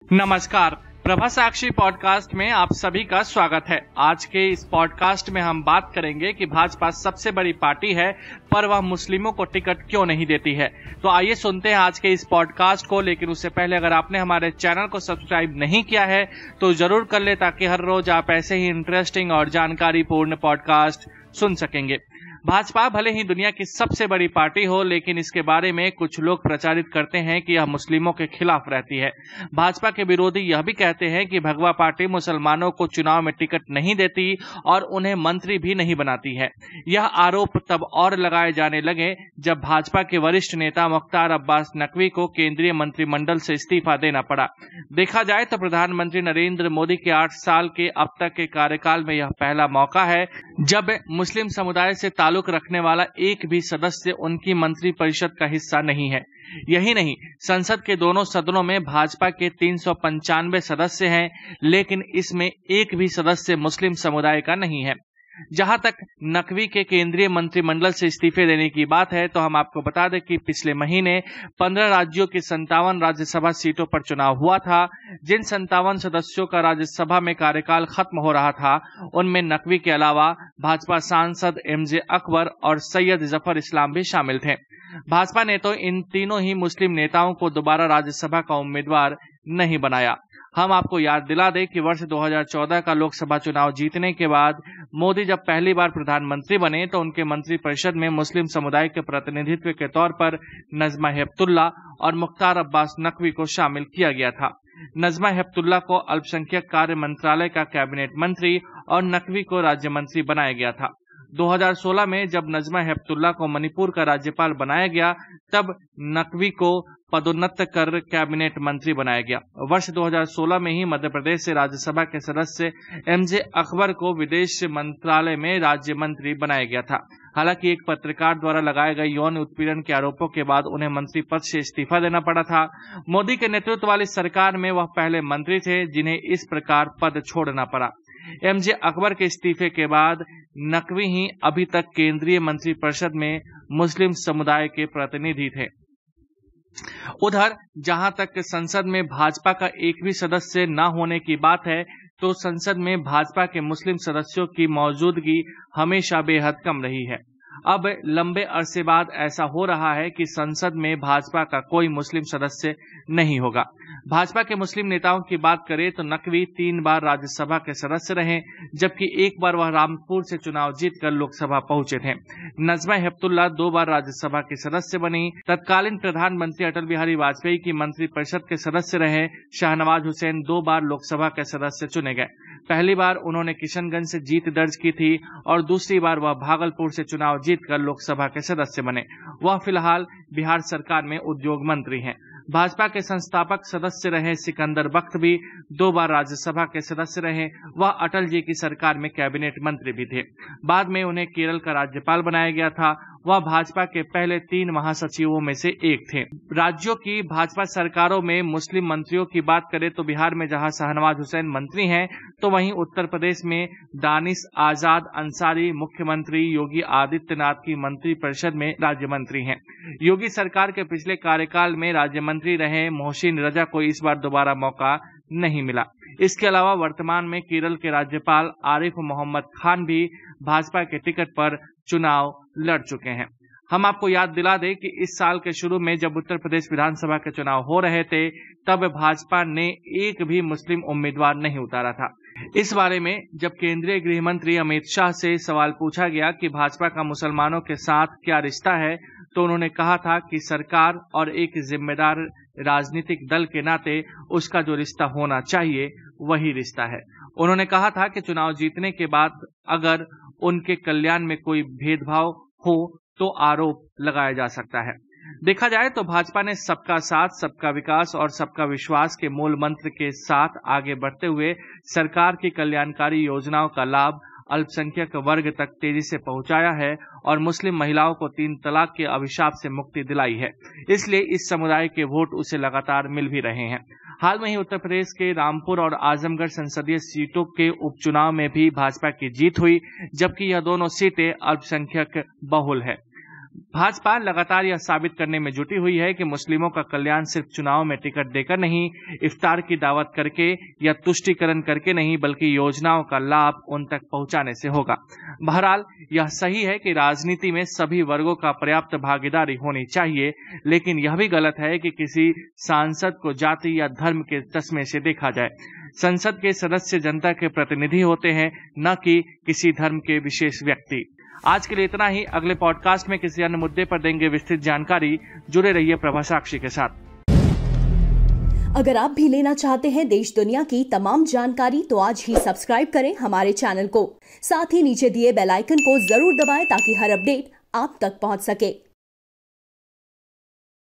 नमस्कार, प्रभा साक्षी पॉडकास्ट में आप सभी का स्वागत है। आज के इस पॉडकास्ट में हम बात करेंगे कि भाजपा सबसे बड़ी पार्टी है पर वह मुस्लिमों को टिकट क्यों नहीं देती है। तो आइए सुनते हैं आज के इस पॉडकास्ट को। लेकिन उससे पहले अगर आपने हमारे चैनल को सब्सक्राइब नहीं किया है तो जरूर कर ले, ताकि हर रोज आप ऐसे ही इंटरेस्टिंग और जानकारी पूर्ण पॉडकास्ट सुन सकेंगे। भाजपा भले ही दुनिया की सबसे बड़ी पार्टी हो, लेकिन इसके बारे में कुछ लोग प्रचारित करते हैं कि यह मुस्लिमों के खिलाफ रहती है। भाजपा के विरोधी यह भी कहते हैं कि भगवा पार्टी मुसलमानों को चुनाव में टिकट नहीं देती और उन्हें मंत्री भी नहीं बनाती है। यह आरोप तब और लगाए जाने लगे जब भाजपा के वरिष्ठ नेता मुख्तार अब्बास नकवी को केंद्रीय मंत्रिमंडल से इस्तीफा देना पड़ा। देखा जाए तो प्रधानमंत्री नरेंद्र मोदी के 8 साल के अब तक के कार्यकाल में यह पहला मौका है जब मुस्लिम समुदाय से ताल्लुक रखने वाला एक भी सदस्य उनकी मंत्रिपरिषद का हिस्सा नहीं है। यही नहीं, संसद के दोनों सदनों में भाजपा के 395 सदस्य हैं, लेकिन इसमें एक भी सदस्य मुस्लिम समुदाय का नहीं है। जहां तक नकवी के केंद्रीय मंत्रिमंडल से इस्तीफे देने की बात है, तो हम आपको बता दें कि पिछले महीने 15 राज्यों की 57 राज्यसभा सीटों पर चुनाव हुआ था। जिन 57 सदस्यों का राज्यसभा में कार्यकाल खत्म हो रहा था, उनमें नकवी के अलावा भाजपा सांसद एमजे अकबर और सैयद जफर इस्लाम भी शामिल थे। भाजपा ने तो इन तीनों ही मुस्लिम नेताओं को दोबारा राज्यसभा का उम्मीदवार नहीं बनाया। हम आपको याद दिला दें कि वर्ष 2014 का लोकसभा चुनाव जीतने के बाद मोदी जब पहली बार प्रधानमंत्री बने तो उनके मंत्रिपरिषद में मुस्लिम समुदाय के प्रतिनिधित्व के तौर पर नजमा हेपतुल्ला और मुख्तार अब्बास नकवी को शामिल किया गया था। नजमा हेपतुल्ला को अल्पसंख्यक कार्य मंत्रालय का कैबिनेट मंत्री और नकवी को राज्य मंत्री बनाया गया था। 2016 में जब नजमा हेपतुल्ला को मणिपुर का राज्यपाल बनाया गया, तब नकवी को पदोन्नत कर कैबिनेट मंत्री बनाया गया। वर्ष 2016 में ही मध्य प्रदेश से राज्यसभा के सदस्य एमजे अकबर को विदेश मंत्रालय में राज्य मंत्री बनाया गया था। हालांकि एक पत्रकार द्वारा लगाए गए यौन उत्पीड़न के आरोपों के बाद उन्हें मंत्री पद से इस्तीफा देना पड़ा था। मोदी के नेतृत्व वाली सरकार में वह पहले मंत्री थे जिन्हें इस प्रकार पद छोड़ना पड़ा। एमजे अकबर के इस्तीफे के बाद नकवी ही अभी तक केंद्रीय मंत्रिपरिषद में मुस्लिम समुदाय के प्रतिनिधि थे। उधर जहां तक संसद में भाजपा का एक भी सदस्य न होने की बात है, तो संसद में भाजपा के मुस्लिम सदस्यों की मौजूदगी हमेशा बेहद कम रही है। अब लंबे अरसे बाद ऐसा हो रहा है कि संसद में भाजपा का कोई मुस्लिम सदस्य नहीं होगा। भाजपा के मुस्लिम नेताओं की बात करें तो नकवी 3 बार राज्यसभा के सदस्य रहे, जबकि एक बार वह रामपुर से चुनाव जीतकर लोकसभा पहुंचे थे। नजमा हेपतुल्ला 2 बार राज्यसभा के सदस्य बनी। तत्कालीन प्रधानमंत्री अटल बिहारी वाजपेयी की मंत्रिपरिषद के सदस्य रहे शाहनवाज हुसैन 2 बार लोकसभा के सदस्य चुने गए। पहली बार उन्होंने किशनगंज से जीत दर्ज की थी और दूसरी बार वह भागलपुर से चुनाव जीतकर लोकसभा के सदस्य बने। वह फिलहाल बिहार सरकार में उद्योग मंत्री हैं। भाजपा के संस्थापक सदस्य रहे सिकंदर बख्त भी 2 बार राज्यसभा के सदस्य रहे। वह अटल जी की सरकार में कैबिनेट मंत्री भी थे। बाद में उन्हें केरल का राज्यपाल बनाया गया था। वह भाजपा के पहले 3 महासचिवों में से एक थे। राज्यों की भाजपा सरकारों में मुस्लिम मंत्रियों की बात करें तो बिहार में जहां शाहनवाज हुसैन मंत्री हैं, तो वहीं उत्तर प्रदेश में दानिश आजाद अंसारी मुख्यमंत्री योगी आदित्यनाथ की मंत्रिपरिषद में राज्य मंत्री हैं। योगी सरकार के पिछले कार्यकाल में राज्य मंत्री रहे मोहसिन रजा को इस बार दोबारा मौका नहीं मिला। इसके अलावा वर्तमान में केरल के राज्यपाल आरिफ मोहम्मद खान भी भाजपा के टिकट पर चुनाव लड़ चुके हैं। हम आपको याद दिला दें कि इस साल के शुरू में जब उत्तर प्रदेश विधानसभा के चुनाव हो रहे थे, तब भाजपा ने एक भी मुस्लिम उम्मीदवार नहीं उतारा था। इस बारे में जब केंद्रीय गृह मंत्री अमित शाह से सवाल पूछा गया कि भाजपा का मुसलमानों के साथ क्या रिश्ता है, तो उन्होंने कहा था कि सरकार और एक जिम्मेदार राजनीतिक दल के नाते उसका जो रिश्ता होना चाहिए वही रिश्ता है। उन्होंने कहा था कि चुनाव जीतने के बाद अगर उनके कल्याण में कोई भेदभाव हो तो आरोप लगाया जा सकता है। देखा जाए तो भाजपा ने सबका साथ, सबका विकास और सबका विश्वास के मूल मंत्र के साथ आगे बढ़ते हुए सरकार की कल्याणकारी योजनाओं का लाभ अल्पसंख्यक वर्ग तक तेजी से पहुंचाया है और मुस्लिम महिलाओं को 3 तलाक के अभिशाप से मुक्ति दिलाई है। इसलिए इस समुदाय के वोट उसे लगातार मिल भी रहे हैं। हाल में ही उत्तर प्रदेश के रामपुर और आजमगढ़ संसदीय सीटों के उपचुनाव में भी भाजपा की जीत हुई, जबकि यह दोनों सीटें अल्पसंख्यक बहुल है। भाजपा लगातार यह साबित करने में जुटी हुई है कि मुस्लिमों का कल्याण सिर्फ चुनाव में टिकट देकर नहीं, इफ्तार की दावत करके या तुष्टीकरण करके नहीं, बल्कि योजनाओं का लाभ उन तक पहुंचाने से होगा। बहरहाल यह सही है कि राजनीति में सभी वर्गों का पर्याप्त भागीदारी होनी चाहिए, लेकिन यह भी गलत है कि किसी सांसद को जाति या धर्म के तस्मे से देखा जाए। संसद के सदस्य जनता के प्रतिनिधि होते हैं, न कि किसी धर्म के विशेष व्यक्ति। आज के लिए इतना ही। अगले पॉडकास्ट में किसी अन्य मुद्दे पर देंगे विस्तृत जानकारी। जुड़े रहिए प्रभा साक्षी के साथ। अगर आप भी लेना चाहते हैं देश दुनिया की तमाम जानकारी तो आज ही सब्सक्राइब करें हमारे चैनल को। साथ ही नीचे दिए बेल आइकन को जरूर दबाएं ताकि हर अपडेट आप तक पहुंच सके।